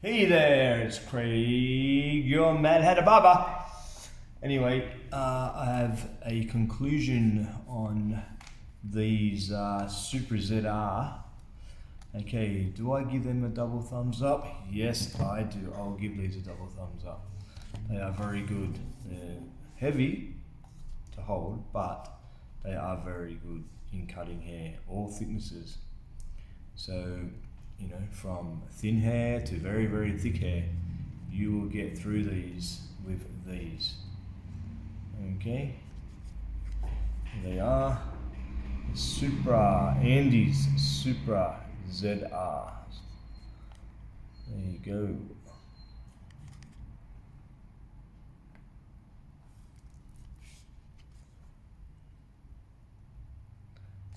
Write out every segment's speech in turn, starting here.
Hey there, it's Craig, your Mad Hatter Barber. Anyway, I have a conclusion on these Supra ZR. Okay, do I give them a double thumbs up? Yes, I do. I'll give these a double thumbs up. They are very good. They're heavy to hold, but they are very good in cutting hair, all thicknesses. So, you know, from thin hair to very, very thick hair, you will get through these with these. Okay, here they are. Andis Supra ZR. There you go.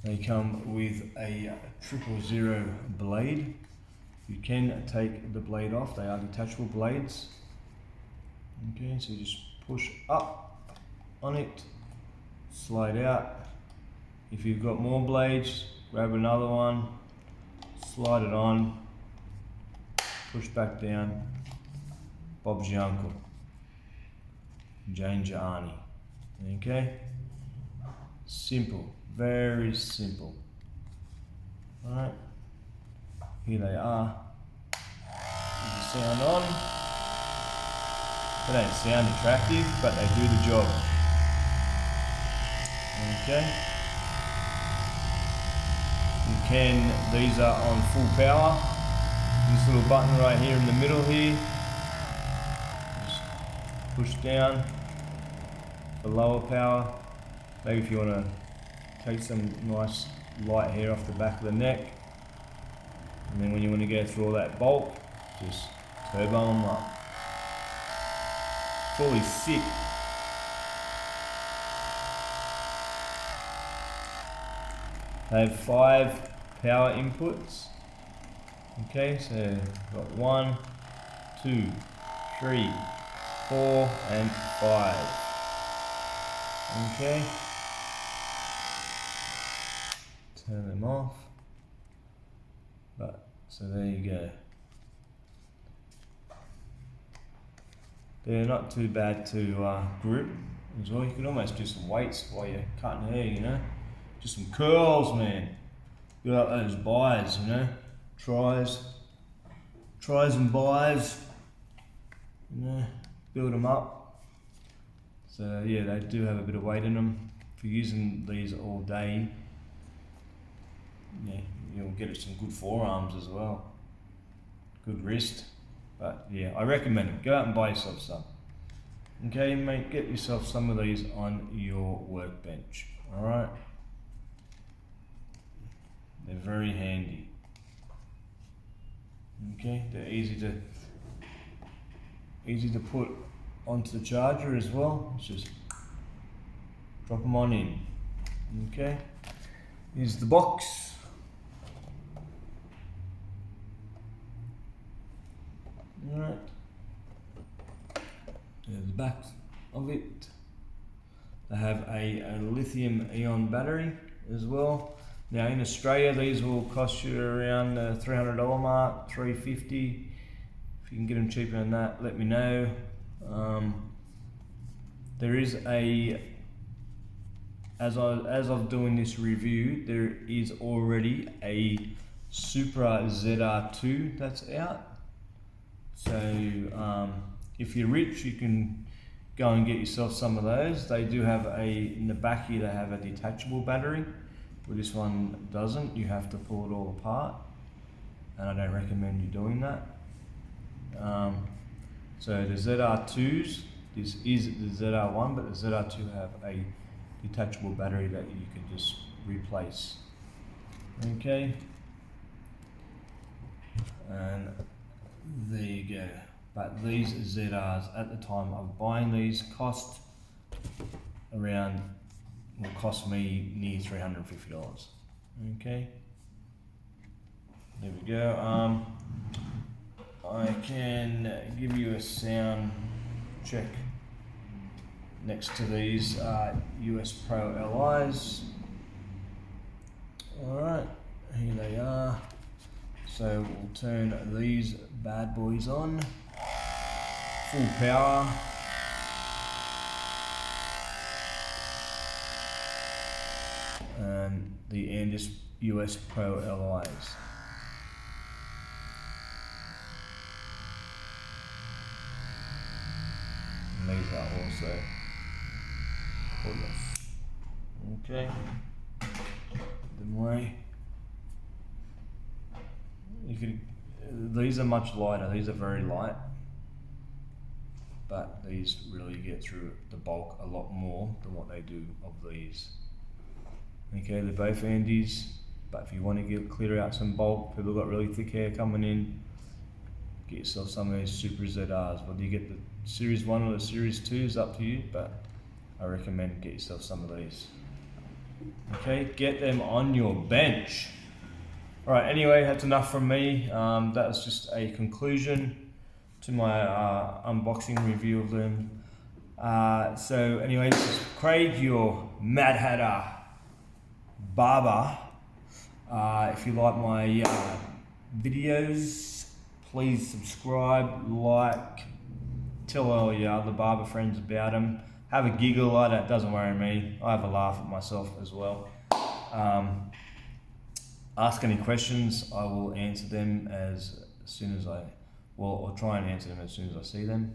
They come with a 000 blade. You can take the blade off, they are detachable blades. Okay, so you just push up on it, slide out. If you've got more blades, grab another one, slide it on, push back down. Bob's your uncle, Jane's your auntie. Okay, simple. Very simple. Alright, here they are. With the sound on. They don't sound attractive, but they do the job. Okay. These are on full power. This little button right here in the middle here. Just push down for lower power. Maybe if you want to take some nice light hair off the back of the neck, and then when you want to go through all that bulk, just turbo them up. Fully sick. They have 5 power inputs. Okay, so got 1, 2, 3, 4, and 5. Okay. Turn them off. But so there you go. They're not too bad to grip as well. You could almost do some weights while you're cutting hair, you know. Just some curls, man. Build up those buys, you know. Tries and buys. You know, build them up. So yeah, they do have a bit of weight in them. If you're using these all day, yeah, you'll get some good forearms as well. Good wrist. But yeah, I recommend them. Go out and buy yourself some. Okay, mate, get yourself some of these on your workbench. Alright? They're very handy. Okay, they're easy to put onto the charger as well. It's just drop them on in. Okay, here's the box. Alright, there's the back of it. They have a lithium ion battery as well. Now in Australia these will cost you around the $300 mark, $350. If you can get them cheaper than that, let me know. There is as of doing this review, there is already a Supra ZR2 that's out. So if you're rich, you can go and get yourself some of those. They do have in the back here, they have a detachable battery, but this one doesn't. You have to pull it all apart, and I don't recommend you doing that. So the ZR2s, this is the ZR1, but the ZR2 have a detachable battery that you can just replace. Okay, and there you go. But these ZRs at the time of buying these cost me near $350. Okay, there we go. I can give you a sound check next to these US Pro LIs. Alright, here they are. So we'll turn these bad boys on, full power. And the Andis US Pro LIs. And these are also cordless. Okay, them away. You could. These are much lighter. These are very light, but these really get through the bulk a lot more than what they do of these. Okay, they're both Andis, but if you want to clear out some bulk, people got really thick hair coming in, get yourself some of these Supra ZRs. Whether you get the Series 1 or the Series 2 is up to you, but I recommend get yourself some of these. Okay, get them on your bench. Alright, anyway, that's enough from me. That was just a conclusion to my unboxing review of them. So anyway, this is Craig, your Mad Hatter barber. If you like my videos, please subscribe, like, tell all your other barber friends about them. Have a giggle, like that doesn't worry me. I have a laugh at myself as well. Ask any questions, I will answer them as soon as or try and answer them as soon as I see them.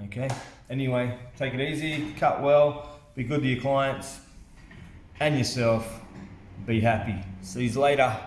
Okay, anyway, take it easy, cut well, be good to your clients and yourself, be happy. See you later.